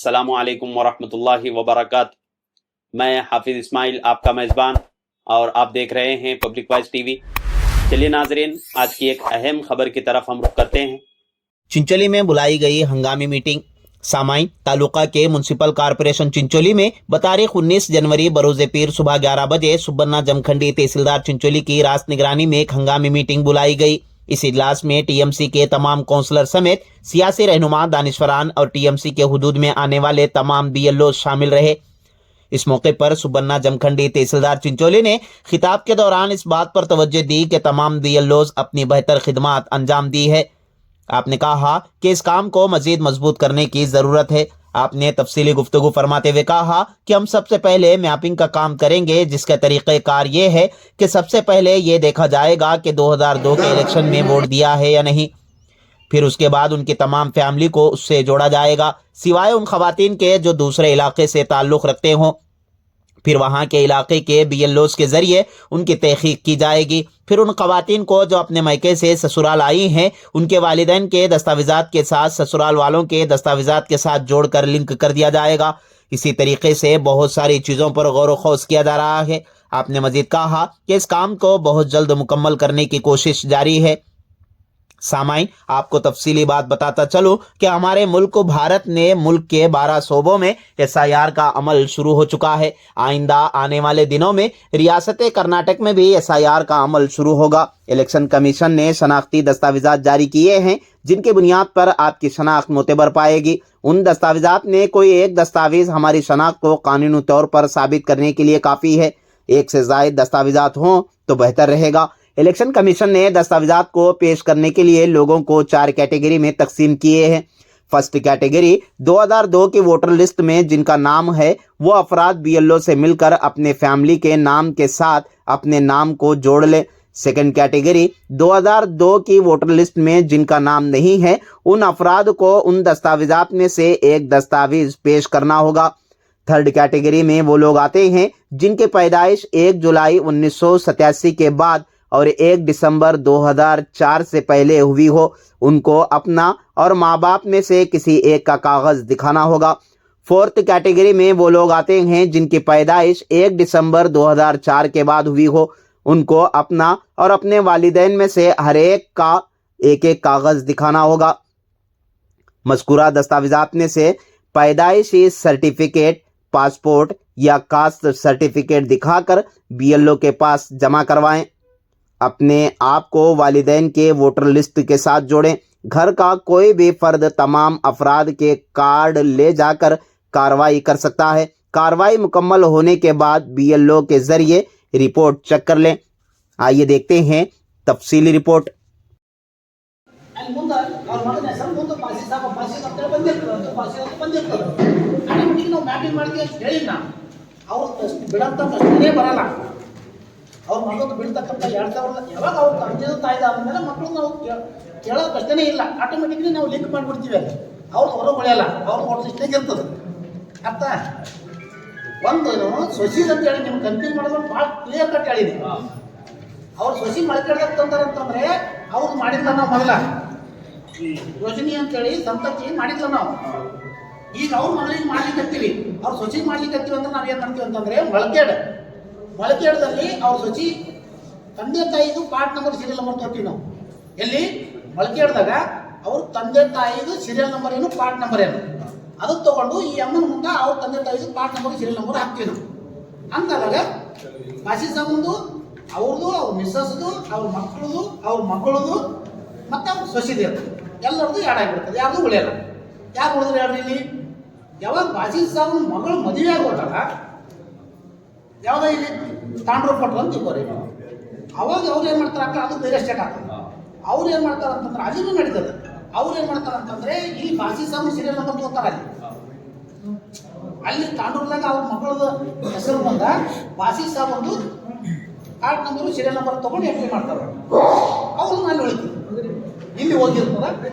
अस्सलामु अलैकुम वरहमतुल्लाहि वबरकातुहू। मैं हाफिज़ इस्माइल आपका मेज़बान और आप देख रहे हैं पब्लिक वॉइस टीवी। चलिए नाजरीन, आज की एक अहम खबर की तरफ हम रुख करते हैं। चिंचोली में बुलाई गई हंगामी मीटिंग। सामाइन तालुका के म्युनिसिपल कॉरपोरेशन चिंचोली में बतारीख 19 जनवरी बरोज़े पीर सुबह 11 बजे सुबन्ना जमखंडी तहसीलदार चिंचोली की रास्त निगरानी में एक हंगामी मीटिंग बुलाई गई। इस इजलास में टीएमसी के तमाम काउंसलर समेत सियासी रहनुमा, दानिशवरान और टीएमसी के हुदूद में आने वाले तमाम बीएलओ शामिल रहे। इस मौके पर सुबन्ना जमखंडी तहसीलदार चिंचोली ने खिताब के दौरान इस बात पर तवज्जो दी कि तमाम बीएलओज अपनी बेहतर खिदमत अंजाम दी है। आपने कहा कि इस काम को मजीद मजबूत करने की ज़रूरत है। आपने तफसीली गुफ्तगू फरमाते हुए कहा कि हम सबसे पहले मैपिंग का काम करेंगे, जिसका तरीक़ेकार ये है कि सबसे पहले ये देखा जाएगा कि 2002 के इलेक्शन में वोट दिया है या नहीं। फिर उसके बाद उनकी तमाम फैमिली को उससे जोड़ा जाएगा, सिवाय उन खवातीन के जो दूसरे इलाके से ताल्लुक़ रखते हों। फिर वहाँ के इलाके के बीएलओस के ज़रिए उनकी तहक़ीक़ की जाएगी। फिर उन ख़वातीन को जो अपने मैके से ससुराल आई हैं, उनके वालिदैन के दस्तावेज़ात के साथ ससुराल वालों के दस्तावेज़ात के साथ जोड़कर लिंक कर दिया जाएगा। इसी तरीके से बहुत सारी चीज़ों पर गौर व खौस किया जा रहा है। आपने मज़ीद कहा कि इस काम को बहुत जल्द मुकम्मल करने की कोशिश जारी है। सामाइन, आपको तफसीली बात बताता चलूँ कि हमारे मुल्क भारत ने मुल्क के 12 सूबों में SIR का अमल शुरू हो चुका है। आइंदा आने वाले दिनों में रियासत कर्नाटक में भी SIR का अमल शुरू होगा। इलेक्शन कमीशन ने शनाख्ती दस्तावेज़ात जारी किए हैं, जिनकी बुनियाद पर आपकी शनाख्त मोतबर पाएगी। उन दस्तावेज़ात में कोई एक दस्तावेज़ हमारी शनाख्त को कानूनी तौर पर साबित करने के लिए काफ़ी है। एक से ज़ायद दस्तावेज़ात हों तो बेहतर रहेगा। इलेक्शन कमीशन ने दस्तावेज़ात को पेश करने के लिए लोगों को 4 कैटेगरी में तकसीम किए हैं। फर्स्ट कैटेगरी 2002 की वोटर लिस्ट में जिनका नाम है वो अफराद BLO से मिलकर अपने फैमिली के नाम के साथ अपने नाम को जोड़ लें। सेकंड कैटेगरी 2002 की वोटर लिस्ट में जिनका नाम नहीं है, उन अफराद को उन दस्तावेज़ात में से एक दस्तावेज़ पेश करना होगा। थर्ड कैटेगरी में वो लोग आते हैं जिनकी पैदाइश 1 जुलाई 1987 के बाद और 1 दिसंबर 2004 से पहले हुई हो। उनको अपना और माँ बाप में से किसी एक का कागज़ दिखाना होगा। फोर्थ कैटेगरी में वो लोग आते हैं जिनकी पैदाइश 1 दिसंबर 2004 के बाद हुई हो। उनको अपना और अपने वालिदैन में से हर एक का एक एक कागज़ दिखाना होगा। मज़कूरा दस्तावेज़ात में से पैदाइशी सर्टिफिकेट, पासपोर्ट या कास्ट सर्टिफिकेट दिखाकर BLO के पास जमा करवाएं। अपने आप को वालिदैन के वोटर लिस्ट के साथ जोड़ें। घर का कोई भी फर्द तमाम अफराद के कार्ड ले जाकर कार्रवाई कर सकता है। कार्रवाई मुकम्मल होने के बाद BLO के ज़रिए रिपोर्ट चेक कर लें। आइए देखते हैं तफसीली रिपोर्ट। ಅವ್ರು ಮಗದು ಬಿಡ್ತಕ್ಕಂಥ 2000 ಯಾವಾಗ ಅವ್ರು ತಂದೆ ತಾಯ್ದ ಆದಮೇಲೆ ಮಕ್ಕಳು ನಾವು ಕೇಳೋದು ಪ್ರಶ್ನೆ ಇಲ್ಲ, ಆಟೋಮೆಟಿಕ್ಲಿ ನಾವು ಲಿಂಕ್ ಮಾಡಿಬಿಡ್ತೀವಿ. ಅಲ್ಲಿ ಅವ್ರು ಹೊರಗೆ ಉಳಿಯಲ್ಲ, ಅವ್ರು ವೋಟ್ ಲಿಸ್ಟ್ನಾಗ ಇರ್ತದೆ. ಅರ್ಥ ಒಂದು ಸೊಸೀಸ್ ಅಂತೇಳಿ ನಿಮ್ಗೆ ಕನ್ಫ್ಯೂಸ್ ಮಾಡೋದು ಭಾಳ ಕ್ಲಿಯರ್ ಕಟ್ ಹೇಳಿದ್ದೀನಿ. ಅವ್ರು ಸೊಸಿ ಮಳ್ಕೆಡ್ದಾಗ ತಂತಾರಂತಂದರೆ ಅವ್ರು ಮಾಡಿದ್ಲ ನಾವು ಮೊದಲ ಯೋಜನೆ ಅಂತೇಳಿ ಸಂತತಿ ಮಾಡಿದ್ಲ ನಾವು. ಈಗ ಅವ್ರು ಮಗಳಿಗೆ ಮಾಡ್ಲಿಕ್ಕತ್ತೀವಿ, ಅವ್ರು ಸೊಸಿಗೆ ಮಾಡ್ಲಿಕ್ಕತ್ತೀವಿ ಅಂದ್ರೆ ನಾವು ಏನು ಮಾಡ್ತೀವಿ ಅಂತಂದರೆ ಮೊಳಕೆಡದಲ್ಲಿ ಅವ್ರ ಸೊಸಿ ತಂದೆ ತಾಯಿದು ಪಾರ್ಟ್ ನಂಬರ್ ಸೀರಿಯಲ್ ನಂಬರ್ ತೊಗೊತೀವಿ ನಾವು. ಎಲ್ಲಿ ಮೊಳಕೆಡ್ದಾಗ ಅವ್ರ ತಂದೆ ತಾಯಿದು ಸೀರಿಯಲ್ ನಂಬರ್ ಏನು, ಪಾರ್ಟ್ ನಂಬರ್ ಏನು, ಅದು ತೊಗೊಂಡು ಈ ಅಮ್ಮನ ಮುಂದೆ ಅವ್ರ ತಂದೆ ತಾಯಿದು ಪಾರ್ಟ್ ನಂಬರ್ ಸೀರಿಯಲ್ ನಂಬರ್ ಹಾಕ್ತೀವಿ ನಾವು. ಅಂತಾದಾಗ ಬಾಸಿ ಸಾಬಂದು ಅವ್ರದ್ದು, ಅವ್ರ ಮಿಸ್ಸಸ್ದು, ಅವ್ರ ಮಕ್ಕಳದು, ಅವ್ರ ಮಗಳದು ಮತ್ತು ಅವ್ರ ಸೊಸಿದು ಇರ್ತದೆ. ಎಲ್ಲರದು ಯಾಡ್ ಆಗಿಬಿಡ್ತದೆ, ಯಾರ್ದು ಉಳಿಯಲ್ಲ. ಯಾರು ಉಳಿದ್ರೆ ಹೇಳ್ರಿ ಇಲ್ಲಿ? ಯಾವಾಗ ಬಾಸಿ ಸಾಬನ ಮಗಳು ಮದುವೆ ಆಗೋದಾಗ ಯಾವುದೋ ಇಲ್ಲಿ ತಾಂಡ್ರು ಕೊಟ್ಟರು ಅಂತ ತಿಳ್ಕೋರಿ. ಅವಾಗ ಅವ್ರು ಏನು ಮಾಡ್ತಾರೆ ಅಕ್ಕ, ಅದು ಬೇರೆ ಸ್ಟೇಟ್ ಆಗ್ತದೆ. ಅವ್ರು ಏನು ಮಾಡ್ತಾರೆ ಅಂತಂದ್ರೆ ಅಲ್ಲಿನೂ ನಡೀತದೆ. ಅವ್ರು ಏನು ಮಾಡ್ತಾರೆ ಅಂತಂದರೆ ಇಲ್ಲಿ ಬಾಸಿ ಸಾಬು ಸೀರಿಯಲ್ ನಂಬರ್ ತಗೋತಾರೆ. ಅಲ್ಲಿ ತಾಂಡ್ರದಾಗ ಅವ್ರ ಮಗಳದ ಹೆಸರು ಬಂದ ಬಾಸಿ ಸಾಬಂದು ಕಾರ್ಡ್ ನಂಬರು ಸೀರಿಯಲ್ ನಂಬರ್ ತೊಗೊಂಡು ಎಂಟ್ರಿ ಮಾಡ್ತಾರೆ. ಅವ್ರು ಅಲ್ಲಿ ಉಳಿತೀವಿ, ಇಲ್ಲಿ ಹೋಗಿರ್ತದ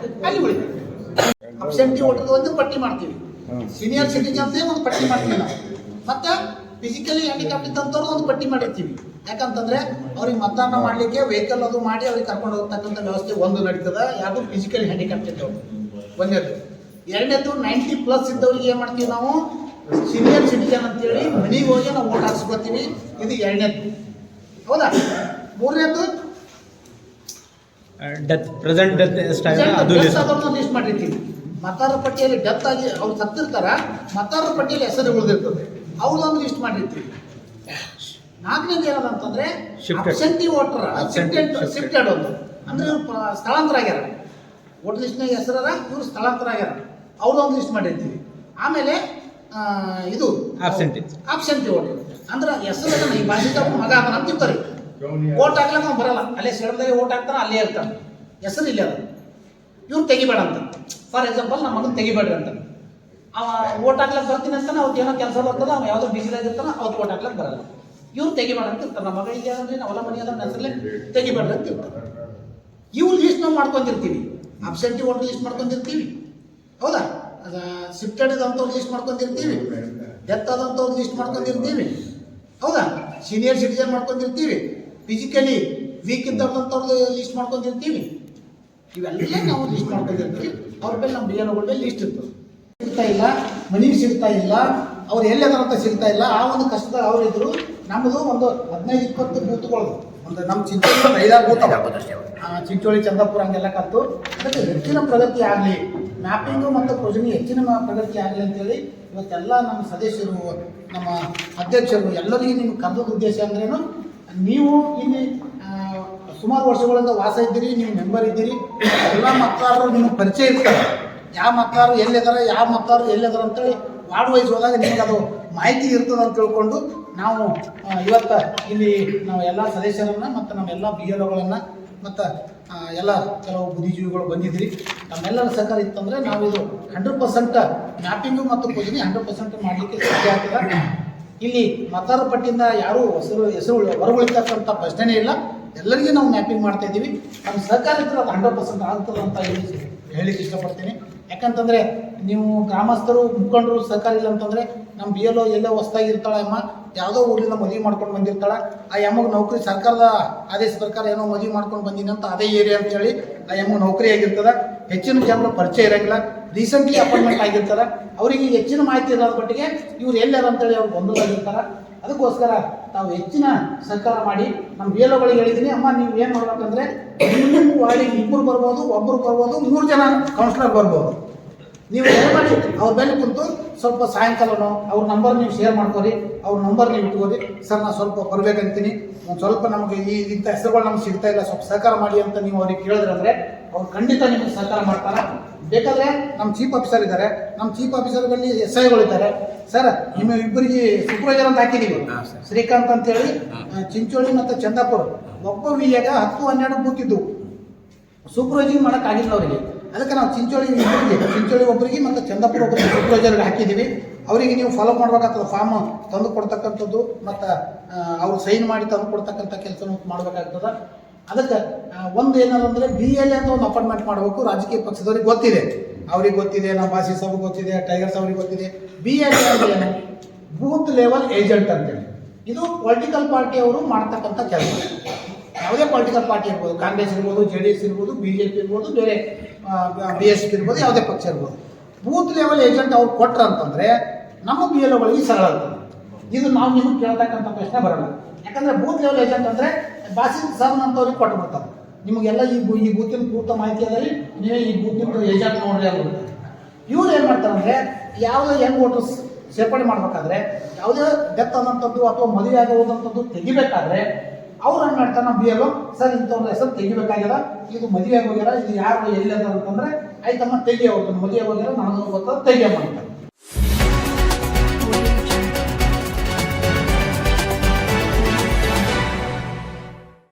ಅಲ್ಲಿ ಉಳಿತೀವಿ. ಅಬ್ಸೆಂಟಿ ವೋಟರ್ದು ಒಂದು ಪಟ್ಟಿ ಮಾಡ್ತೀವಿ, ಸೀನಿಯರ್ ಸಿಟಿಜನ್ಸೇ ಒಂದು ಪಟ್ಟಿ ಮಾಡ್ತೀವಿ ನಾವು. ಮತ್ತು ಫಿಸಿಕಲಿ ಹ್ಯಾಂಡಿಕ್ಯಾಪ್ಟ್ ಇದ್ದಂಥವ್ರು ಒಂದು ಪಟ್ಟಿ ಮಾಡಿರ್ತೀವಿ. ಯಾಕಂತಂದರೆ ಅವ್ರಿಗೆ ಮತದಾನ ಮಾಡಲಿಕ್ಕೆ ವೆಹಿಕಲ್ ಅದು ಮಾಡಿ ಅವ್ರಿಗೆ ಕರ್ಕೊಂಡು ಹೋಗ್ತಕ್ಕಂಥ ವ್ಯವಸ್ಥೆ ಒಂದು ನಡೀತದೆ. ಯಾವುದು ಫಿಸಿಕಲಿ ಹ್ಯಾಂಡಿಕ್ಯಾಪ್ಟ್ ಇದ್ದವ್ರು ಒಂದೇದು. ಎರಡನೇದು 90+ ಇದ್ದವ್ರಿಗೆ ಏನು ಮಾಡ್ತೀವಿ ನಾವು ಸೀನಿಯರ್ ಸಿಟಿಜನ್ ಅಂತೇಳಿ ಮನೆಗೆ ಹೋಗಿ ನಾವು ಓಟ್ ಹಾಕ್ಸ್ಕೊತೀವಿ. ಇದು ಎರಡನೇದು. ಹೌದಾ? ಮೂರನೇದು ಡೆತ್ ಪ್ರೆಸೆಂಟ್ ಡೆತ್ ಎಷ್ಟಾಗಿದೆ ಅದು ಲಿಸ್ಟ್ ಮಾಡಿರ್ತೀವಿ. ಮತದಾರರ ಪಟ್ಟಿಯಲ್ಲಿ ಡೆತ್ ಆಗಿ ಅವ್ರು ಸತ್ತಿರ್ತಾರ, ಮತದಾರರ ಪಟ್ಟಿಯಲ್ಲಿ ಹೆಸರು ಉಳಿದಿರ್ತದೆ, ಅವ್ರದೊಂದು ಲಿಸ್ಟ್ ಮಾಡಿರ್ತೀವಿ. ನಾಲ್ಕನೇದು ಏನದಂತಂದ್ರೆ ಅಬ್ಸೆಂಟಿ ವೋಟರ್, ಶಿಫ್ಟೆಡ್ ಒಂದು ಅಂದ್ರೆ ಇವ್ರು ಸ್ಥಳಾಂತರ ಆಗ್ಯಾರ, ವೋಟರ್ ಲಿಸ್ಟ್ನಾಗ ಹೆಸರ ಇವ್ರು ಸ್ಥಳಾಂತರ ಆಗ್ಯಾರ, ಅವ್ರದೊಂದು ಲಿಸ್ಟ್ ಮಾಡಿರ್ತೀವಿ. ಆಮೇಲೆ ಇದು ಆಬ್ಸೆಂಟಿ ವೋಟರ್ ಅಂದ್ರೆ ಹೆಸರು ಈ ಭಾಷಿಕ ಮಗ ಅದನ್ನ ಅಂತಿರ್ತಾರೆ, ಓಟ್ ಹಾಕ್ಲಕ್ಕ ಅವ್ನು ಬರಲ್ಲ, ಅಲ್ಲೇ ಸೆಳೆದಾಗ ಓಟ್ ಹಾಕ್ತಾನೆ, ಅಲ್ಲೇ ಇರ್ತಾನೆ, ಹೆಸರು ಇಲ್ಲ ಅದು, ಇವ್ರು ತೆಗಿಬೇಡ ಅಂತ. ಫಾರ್ ಎಕ್ಸಾಂಪಲ್ ನಮ್ಮ ಮಗನ ತೆಗಿಬೇಡ್ರಿ ಅಂತ, ಅವ ಓಟ್ ಹಾಕ್ಲಕ್ಕೆ ಬರ್ತೀನಿ ಅಂತಾನೆ, ಅವ್ರಿಗೆ ಏನೋ ಕೆಲಸ ಬರ್ತದೆ, ಅವ್ನು ಯಾವುದೋ ಬಿಸಿಲಾಗಿರ್ತಾನೆ, ಅವ್ರು ಓಟ್ ಹಾಕ್ಲಕ್ಕೆ ಬರಲ್ಲ, ಇವ್ರು ತೆಗಿಬೇಡ ಅಂತ ಇರ್ತಾರೆ. ನಮ್ಮ ಮಗ ಇಲ್ಲಿ ಅಂದ್ರೆ ನಾವೆಲ್ಲ ಮನೆ ಅದ ಹೆಸರಲ್ಲೇ ತೆಗಿಬೇಡ್ರಿ ಅಂತ ಇರ್ತಾರೆ. ಇವ್ರು ಲಿಸ್ಟ್ ನಾವು ಮಾಡ್ಕೊಂಡಿರ್ತೀವಿ, ಅಬ್ಸೆಂಟಿ ವೋಟರ್ ಲಿಸ್ಟ್ ಮಾಡ್ಕೊಂಡಿರ್ತೀವಿ. ಹೌದಾ? ಶಿಫ್ಟೆಡ್ ಇದಂಥವ್ರು ಲಿಸ್ಟ್ ಮಾಡ್ಕೊಂಡಿರ್ತೀವಿ, ಡೆತ್ ಆದಂಥವ್ರು ಲಿಸ್ಟ್ ಮಾಡ್ಕೊಂಡಿರ್ತೀವಿ. ಹೌದಾ? ಸೀನಿಯರ್ ಸಿಟಿಜನ್ ಮಾಡ್ಕೊಂಡಿರ್ತೀವಿ, ಫಿಸಿಕಲಿ ವೀಕ್ ಇದ್ದವ್ರದ್ದು ಲಿಸ್ಟ್ ಮಾಡ್ಕೊಂಡಿರ್ತೀವಿ. ಇವೆಲ್ಲ ನಾವು ಲಿಸ್ಟ್ ಮಾಡ್ಕೊಂಡಿರ್ತೀವಿ. ಅವ್ರ ಮೇಲೆ ನಮ್ಮ ಡಿಎನ್ಒಗಳ ಮೇಲೆ ಲಿಸ್ಟ್ ಇರ್ತದೆ. ಸಿಗ್ತಾ ಇಲ್ಲ, ಮನೆಗೆ ಸಿಗ್ತಾ ಇಲ್ಲ, ಅವ್ರು ಎಲ್ಲದಾರಂತ ಸಿಗ್ತಾ ಇಲ್ಲ, ಆ ಒಂದು ಕಷ್ಟದಾಗ ಅವರಿದ್ರು. ನಮ್ಮದು ಒಂದು 15-20 ಬೂತ್ಗಳು, ಒಂದು ನಮ್ಮ ಚಿಂಚೋಳಿ 5-6 ಬೂತ್ ಚಿಂಚೋಳಿ ಚಂದಾಪುರ ಹಂಗೆಲ್ಲ ಕಲ್ತು ಅದಕ್ಕೆ ಹೆಚ್ಚಿನ ಪ್ರಗತಿ ಆಗಲಿ, ಮ್ಯಾಪಿಂಗು ಮತ್ತು ಪ್ರೊಜನಿ ಹೆಚ್ಚಿನ ಪ್ರಗತಿ ಆಗಲಿ ಅಂತೇಳಿ ಇವತ್ತೆಲ್ಲ ನಮ್ಮ ಸದಸ್ಯರು, ನಮ್ಮ ಅಧ್ಯಕ್ಷರು ಎಲ್ಲರಿಗೂ ನಿಮ್ಗೆ ಕರೆದ ಉದ್ದೇಶ ಅಂದ್ರೇನು, ನೀವು ಇಲ್ಲಿ ಸುಮಾರು ವರ್ಷಗಳಿಂದ ವಾಸ ಇದ್ದೀರಿ, ನೀವು ಮೆಂಬರ್ ಇದ್ದೀರಿ, ಎಲ್ಲ ಮತದಾರರು ನಿಮಗೆ ಪರಿಚಯ ಇರ್ತಾರೆ. ಯಾವ ಮತದಾರರು ಎಲ್ಲಿದ್ದಾರೆ, ಯಾವ ಮತದಾರರು ಎಲ್ಲಿದ್ದಾರೆ ಅಂತೇಳಿ ವಾರ್ಡ್ ವೈಸ್ ಹೋದಾಗ ನಿಮಗೆ ಅದು ಮಾಹಿತಿ ಇರ್ತದೆ ಅಂತ ತಿಳ್ಕೊಂಡು ನಾವು ಇವತ್ತು ಇಲ್ಲಿ ನಾವು ಎಲ್ಲ ಸದಸ್ಯರನ್ನು ಮತ್ತು ನಮ್ಮೆಲ್ಲ BLOಗಳನ್ನು ಮತ್ತು ಎಲ್ಲ ಕೆಲವು ಬುದ್ಧಿಜೀವಿಗಳು ಬಂದಿದ್ರಿ. ನಮ್ಮೆಲ್ಲರ ಸಹಕಾರ ಇತ್ತಂದರೆ ನಾವು ಇದು 100% ಮ್ಯಾಪಿಂಗು ಮತ್ತು ಪೂಜನೆ 100% ಮಾಡಲಿಕ್ಕೆ ಸಾಧ್ಯ ಆಗ್ತದೆ. ಇಲ್ಲಿ ಮತದಾರರ ಪಟ್ಟಿಯಿಂದ ಯಾರೂ ಹೆಸರು ಹೊರಗುಳಿತಕ್ಕಂಥ ಪ್ರಶ್ನೆನೇ ಇಲ್ಲ. ಎಲ್ಲರಿಗೂ ನಾವು ಮ್ಯಾಪಿಂಗ್ ಮಾಡ್ತಾ ಇದ್ದೀವಿ. ನಮ್ಮ ಸಹಕಾರ ಇದ್ದರೆ ಅದು 100% ಆಗ್ತದೆ ಅಂತ ಹೇಳಿಕ್ಕೆ ಇಷ್ಟಪಡ್ತೀನಿ. ಯಾಕಂತಂದರೆ ನೀವು ಗ್ರಾಮಸ್ಥರು ಮುಖಂಡರು ಸಹಕಾರ ಇಲ್ಲ ಅಂತಂದರೆ ನಮ್ಮ BLO ಎಲ್ಲೋ ಹೊಸ್ದಾಗಿ ಇರ್ತಾಳೆ ಅಮ್ಮ, ಯಾವುದೋ ಊರಿಂದ ಮದುವೆ ಮಾಡ್ಕೊಂಡು ಬಂದಿರ್ತಾಳೆ, ಆ ಎಮ್ಮಗೆ ನೌಕರಿ ಸರ್ಕಾರದ ಆದೇಶ ಪ್ರಕಾರ ಏನೋ ಮದುವೆ ಮಾಡ್ಕೊಂಡು ಬಂದೀನಿ ಅಂತ ಅದೇ ಏರಿಯಾ ಅಂತೇಳಿ ಆ ಎಮ್ಮಗೆ ನೌಕರಿ ಆಗಿರ್ತದೆ. ಹೆಚ್ಚಿನ ಜನರು ಪರಿಚಯ ಇರೋಂಗಿಲ್ಲ, ರೀಸೆಂಟ್ಲಿ ಅಪಾಯಿಂಟ್ಮೆಂಟ್ ಆಗಿರ್ತಾರೆ, ಅವರಿಗೆ ಹೆಚ್ಚಿನ ಮಾಹಿತಿ ಇರೋದ್ರ ಮಟ್ಟಿಗೆ ಇವ್ರು ಎಲ್ಲಾರು ಅಂತೇಳಿ ಅವ್ರು ಗೊಂದಲಾಗಿರ್ತಾರೆ. ಅದಕ್ಕೋಸ್ಕರ ತಾವು ಹೆಚ್ಚಿನ ಸಹಕಾರ ಮಾಡಿ. ನಮ್ಮ BLOಗಳಿಗೆ ಹೇಳಿದ್ದೀನಿ, ಅಮ್ಮ ನೀವು ಏನು ಮಾಡ್ಬೇಕಂದ್ರೆ ನಿಮ್ಮ ವಾರ್ಡಿಗೆ 2 ಬರ್ಬೋದು, 1 ಬರ್ಬೋದು, 3 ಜನ ಕೌನ್ಸಿಲರ್ ಬರ್ಬೋದು. ನೀವು ಏನು ಮಾಡಿ ಅವ್ರ ಮೇಲೆ ಕುಂತು ಸ್ವಲ್ಪ ಸಾಯಂಕಾಲನೋ ಅವ್ರ ನಂಬರ್ ನೀವು ಶೇರ್ ಮಾಡ್ಕೊರಿ, ಅವ್ರ ನಂಬರ್ ನೀವು ಇಟ್ಕೋರಿ. ಸರ್ ನಾನು ಸ್ವಲ್ಪ ಬರ್ಬೇಕಂತೀನಿ, ಒಂದು ಸ್ವಲ್ಪ ನಮಗೆ ಇಂಥ ಹೆಸರುಗಳು ನಮ್ಗೆ ಸಿಗ್ತಾ ಇಲ್ಲ, ಸ್ವಲ್ಪ ಸಹಕಾರ ಮಾಡಿ ಅಂತ ನೀವು ಅವ್ರಿಗೆ ಕೇಳಿದ್ರಂದ್ರೆ ಅವ್ರು ಖಂಡಿತ ನಿಮಗೆ ಸಹಕಾರ ಮಾಡ್ತಾರೆ. ಬೇಕಾದರೆ ನಮ್ಮ ಚೀಫ್ ಆಫೀಸರ್ ಇದ್ದಾರೆ, ನಮ್ಮ ಚೀಫ್ ಆಫೀಸರ್ ಬಳಿ SIಗಳು ಇದ್ದಾರೆ. ಸರ್ ನಿಮ್ಮ ಇಬ್ಬರಿಗೆ ಸೂಪರ್ವೈಸರ್ ಅಂತ ಹಾಕಿದ್ದೀವಿ, ಶ್ರೀಕಾಂತ್ ಅಂತೇಳಿ ಚಿಂಚೋಳಿ ಮತ್ತು ಚಂದಾಪುರ. ಒಬ್ಬ ವಿಯಾಗ 10-12 ಬೂತಿದ್ದು ಸೂಪರ್ವೈಸಿಂಗ್ ಮಾಡೋಕ್ಕಾಗಿಲ್ಲ ಅವರಿಗೆ. ಅದಕ್ಕೆ ನಾವು ಚಿಂಚೋಳಿ ಒಬ್ಬರಿಗೆ ಮತ್ತು ಚಂದಾಪುರ ಒಬ್ಬರಿಗೆ ಸೂಪರ್ವೈಸರ್ಗೆ ಹಾಕಿದ್ದೀವಿ. ಅವರಿಗೆ ನೀವು ಫಾಲೋ ಮಾಡ್ಬೇಕಾಗ್ತದೆ, ಫಾರ್ಮ್ ತಂದು ಕೊಡ್ತಕ್ಕಂಥದ್ದು ಮತ್ತು ಅವ್ರು ಸೈನ್ ಮಾಡಿ ತಂದು ಕೊಡ್ತಕ್ಕಂಥ ಕೆಲಸ ಮಾಡಬೇಕಾಗ್ತದೆ. ಅದಕ್ಕೆ ಒಂದು ಏನಂದರೆ BLA ಅಂತ ಒಂದು ಅಪಾಯಿಂಟ್ಮೆಂಟ್ ಮಾಡಬೇಕು. ರಾಜಕೀಯ ಪಕ್ಷದವ್ರಿಗೆ ಗೊತ್ತಿದೆ, ಅವ್ರಿಗೆ ಗೊತ್ತಿದೆ, ನಮ್ಮ ಭಾಷೆ ಸಭೆ ಗೊತ್ತಿದೆ, ಟೈಗರ್ಸ್ ಅವ್ರಿಗೆ ಗೊತ್ತಿದೆ. BLA ಅಂದರೆ ಏನು? ಬೂತ್ ಲೆವೆಲ್ ಏಜೆಂಟ್ ಅಂತೇಳಿ. ಇದು ಪೊಲಿಟಿಕಲ್ ಪಾರ್ಟಿಯವರು ಮಾಡ್ತಕ್ಕಂಥ ಕೆಲಸ. ಯಾವುದೇ ಪೊಲಿಟಿಕಲ್ ಪಾರ್ಟಿ ಇರ್ಬೋದು, ಕಾಂಗ್ರೆಸ್ ಇರ್ಬೋದು, JDS ಇರ್ಬೋದು, BJP ಇರ್ಬೋದು, ಬೇರೆ BSP ಇರ್ಬೋದು, ಯಾವುದೇ ಪಕ್ಷ ಇರ್ಬೋದು. ಬೂತ್ ಲೆವೆಲ್ ಏಜೆಂಟ್ ಅವ್ರು ಕೊಟ್ರ ಅಂತಂದರೆ ನಮ್ಮ BLOಗಳಿಗೆ ಸರಳ ಆಗ್ತದೆ. ಇದು ನಾವು ನಿಮಗೆ ಕೇಳ್ತಕ್ಕಂಥ ಪ್ರಶ್ನೆ ಬರೋಲ್ಲ. ಯಾಕಂದರೆ ಬೂತ್ ಲೆವೆಲ್ ಏಜೆಂಟ್ ಅಂದರೆ ಭಾಷೆ ಸರ್ ಅಂತವ್ರಿಗೆ ಕೊಟ್ಟು ಬಿಡ್ತಾರೆ. ನಿಮಗೆಲ್ಲ ಈ ಬೂತಿನ ಪೂರ್ತ ಮಾಹಿತಿ ಅದರಿ, ನೀವೇ ಈ ಬೂತಿನ ಏಜೆಂಟ್ ನೋಡ್ರಿ ಅಂತ. ಇವ್ರು ಏನು ಮಾಡ್ತಾರೆ ಅಂದರೆ ಯಾವುದೇ ಯಂಗ್ ವೋಟರ್ಸ್ ಸೇರ್ಪಡೆ ಮಾಡಬೇಕಾದ್ರೆ, ಯಾವುದೇ ಡೆತ್ ಅನ್ನೋಂಥದ್ದು ಅಥವಾ ಮದುವೆ ಆಗೋದಂಥದ್ದು ತೆಗಿಬೇಕಾದ್ರೆ ಅವ್ರು ಏನು ಮಾಡ್ತಾರೆ, ನಮ್ಮ BLO ಸರ್ ಇಂಥವ್ರ ಹೆಸರು ತೆಗಿಬೇಕಾಗ್ಯದ, ಇದು ಮದುವೆ ಆಗೋಗ್ಯಾರ, ಇದು ಯಾರು ಎಲ್ಲಿ ಅದ ಅಂತಂದರೆ ಆಯ್ತಮ್ಮ ತೆಗಿ, ಅವ್ರದ್ದು ಮದುವೆ ಆಗೋಗ್ಯಾರ, ನಾನು ಗೊತ್ತಾಗ ತೆಗಿಯ ಮಾಡ್ತಾರೆ.